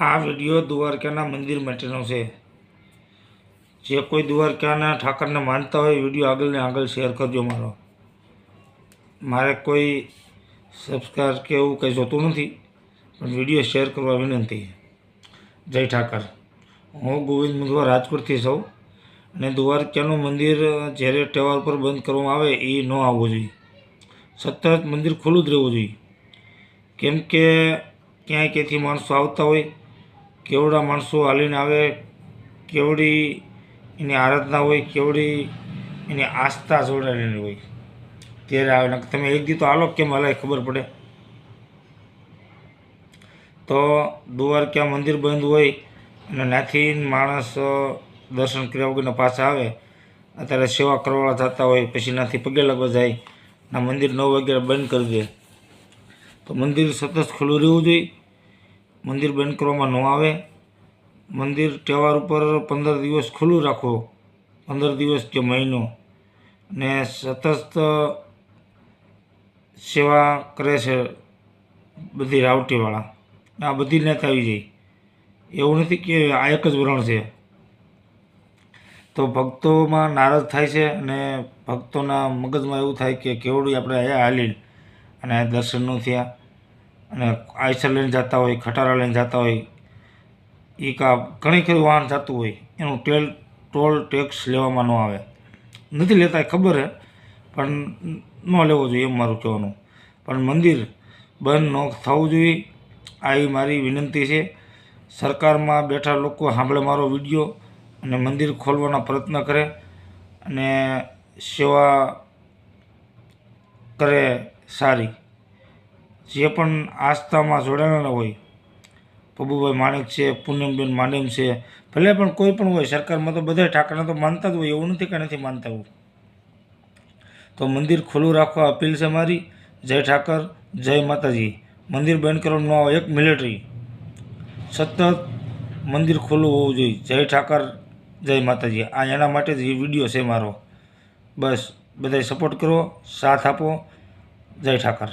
આ વિડીયો દ્વારકાના મંદિર માટેનો છે। જે કોઈ દ્વારકાના ઠાકરને માનતા હોય વિડીયો આગળ ને આગળ શેર કરજો। મારે કોઈ સબસ્ક્રાઈબ કે એવું કંઈ જોતું નથી, પણ વિડીયો શેર કરવા વિનંતી। જય ઠાકર। હું ગોવિંદ મુંદવા રાજકોટથી છું અને દ્વારકાનું મંદિર જ્યારે તહેવાર પર બંધ કરવામાં આવે એ ન આવવું જોઈએ। સતત મંદિર ખુલ્લું જ રહેવું જોઈએ, કેમ કે ક્યાંય ક્યાંથી માણસો આવતા હોય, કેવડા માણસો હાલીને આવે, કેવડી એની આરાધના હોય, કેવડી એની આસ્થા જોડાયેલી હોય ત્યારે આવે। ને તમે એક દી તો હાલો કેમ હાલે ખબર પડે। તો દ્વારકા મંદિર બંધ હોય અને ત્યાંથી માણસ દર્શન કર્યા વગરના પાછા આવે। અત્યારે સેવા કરવાવાળા થતા હોય, પછી ત્યાંથી પગે લાગવા જાય, ના મંદિર 9 વાગ્યા બંધ કરી દે। તો મંદિર સતત ખુલ્લું રહેવું જોઈએ, મંદિર બંધ કરવામાં ન આવે। મંદિર તહેવાર ઉપર 15 દિવસ ખુલ્લું રાખો, 15 દિવસ કે મહિનો, ને સતત સેવા કરે છે બધી રાવટીવાળા। આ બધી નેત આવી જાય, એવું નથી કે આ એક જ વરણ છે। તો ભક્તોમાં નારાજ થાય છે અને ભક્તોના મગજમાં એવું થાય કે કેવડી આપણે અહીંયા હાલી અને દર્શન ન થયા, અને આઈસર લઈને જતા હોય, ખટારા લઈને જતા હોય, એ ઘણી ખરી વાહન જતું હોય, એનું ટોલ ટેક્સ લેવામાં ન આવે। નથી લેતા ખબર છે, પણ ન લેવો જોઈએ એમ મારું કહેવાનું। પણ મંદિર બંધ ન થવું જોઈએ, આ એ મારી વિનંતી છે। સરકારમાં બેઠા લોકો સાંભળે મારો વિડીયો અને મંદિર ખોલવાના પ્રયત્ન કરે અને સેવા કરે સારી। જે પણ આસ્થામાં જોડાયેલા હોય, પબુભાઈ માણેક છે, પૂનમબેન માનેમ છે, ભલે પણ કોઈ પણ હોય, સરકારમાં તો બધા ઠાકરને તો માનતા જ હોય, એવું નથી કે નથી માનતા હોય। તો મંદિર ખુલ્લું રાખવા અપીલ છે મારી। જય ઠાકર, જય માતાજી। મંદિર બંધ કરવાનું ન આવે, એક મિલિટરી સતત મંદિર ખુલ્લું હોવું જોઈએ। જય ઠાકર, જય માતાજી। આ એના માટે જ એ વિડીયો છે મારો। બસ બધાય સપોર્ટ કરો, સાથ આપો। જય ઠાકર।